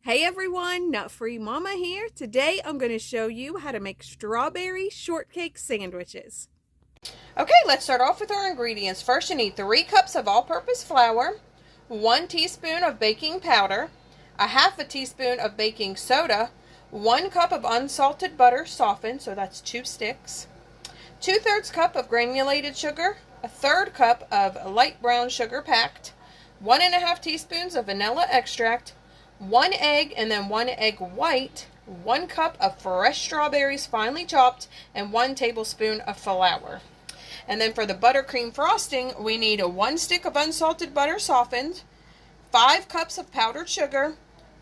Hey everyone, Nut Free Mama here. Today I'm going to show you how to make strawberry shortcake sandwiches. Okay, let's start off with our ingredients. First, you need 3 cups of all-purpose flour, 1 teaspoon of baking powder, a half a teaspoon of baking soda, 1 cup of unsalted butter softened, so that's 2 sticks, 2/3 cup of granulated sugar, a 1/3 cup of light brown sugar packed, 1½ teaspoons of vanilla extract, 1 egg and then 1 egg white, 1 cup of fresh strawberries finely chopped, and 1 tablespoon of flour. And then for the buttercream frosting, we need 1 stick of unsalted butter softened, 5 cups of powdered sugar,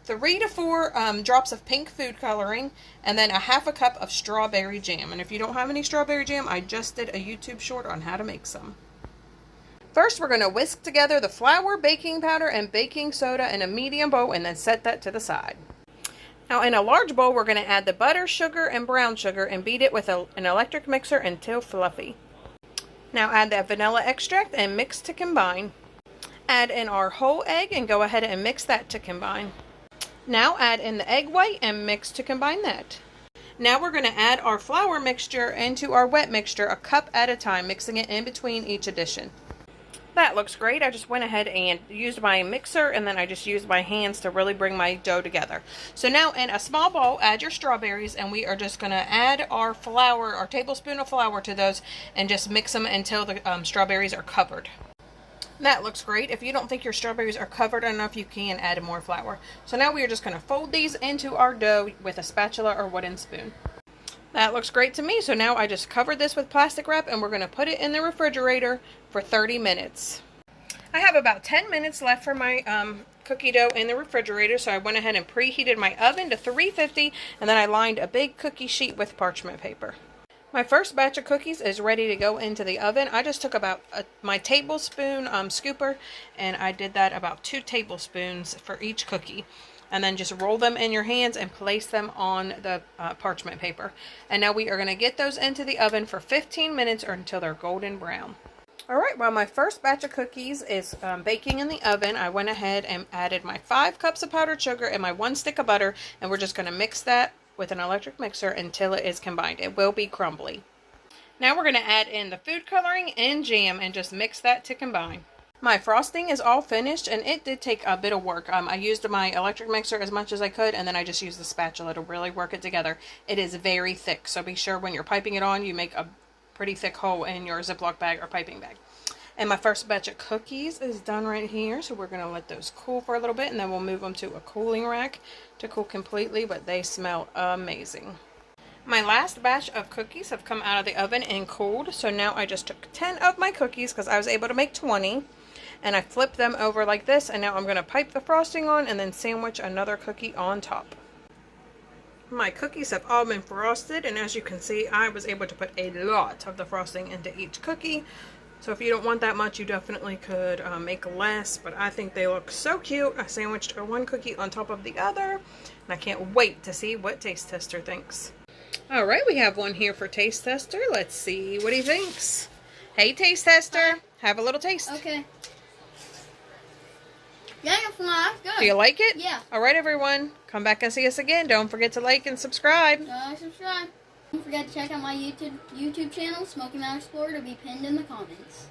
3 to 4 drops of pink food coloring, and then a half a cup of strawberry jam. And if you don't have any strawberry jam, I just did a YouTube short on how to make some. First, we're going to whisk together the flour, baking powder, and baking soda in a medium bowl and then set that to the side. Now, in a large bowl, we're going to add the butter, sugar, and brown sugar and beat it with an electric mixer until fluffy. Now, add that vanilla extract and mix to combine. Add in our whole egg and go ahead and mix that to combine. Now, add in the egg white and mix to combine that. Now, we're going to add our flour mixture into our wet mixture a cup at a time, mixing it in between each addition. That looks great. I just went ahead and used my mixer, and then I just used my hands to really bring my dough together. So now in a small bowl, add your strawberries, and we are just going to add our flour, our tablespoon of flour to those, and just mix them until the strawberries are covered. That looks great. If you don't think your strawberries are covered enough, you can add more flour. So now we are just going to fold these into our dough with a spatula or wooden spoon. That looks great to me. So now I just covered this with plastic wrap and we're going to put it in the refrigerator for 30 minutes. I have about 10 minutes left for my cookie dough in the refrigerator, so I went ahead and preheated my oven to 350, and then I lined a big cookie sheet with parchment paper. My first batch of cookies is ready to go into the oven. I just took about my tablespoon scooper, and I did that about 2 tablespoons for each cookie. And then just roll them in your hands and place them on the parchment paper. And now we are going to get those into the oven for 15 minutes or until they're golden brown. Alright, while my first batch of cookies is baking in the oven, I went ahead and added my 5 cups of powdered sugar and my 1 stick of butter, and we're just going to mix that with an electric mixer until it is combined. It will be crumbly. Now we're going to add in the food coloring and jam and just mix that to combine. My frosting is all finished, and it did take a bit of work. I used my electric mixer as much as I could, and then I just used the spatula to really work it together. It is very thick, so be sure when you're piping it on, you make a pretty thick hole in your Ziploc bag or piping bag. And my first batch of cookies is done right here, so we're going to let those cool for a little bit, and then we'll move them to a cooling rack to cool completely, but they smell amazing. My last batch of cookies have come out of the oven and cooled, so now I just took 10 of my cookies because I was able to make 20. And I flipped them over like this, and now I'm going to pipe the frosting on and then sandwich another cookie on top. My cookies have all been frosted, and as you can see, I was able to put a lot of the frosting into each cookie. So if you don't want that much, you definitely could make less, but I think they look so cute. I sandwiched one cookie on top of the other, and I can't wait to see what Taste Tester thinks. Alright, we have one here for Taste Tester. Let's see what he thinks. Hey, Taste Tester, have a little taste. Okay. Yeah, it's nice. Good. Do you like it? Yeah. Alright, everyone. Come back and see us again. Don't forget to like and subscribe. Subscribe. Don't forget to check out my YouTube channel, Smoky Mountain Explorer, to be pinned in the comments.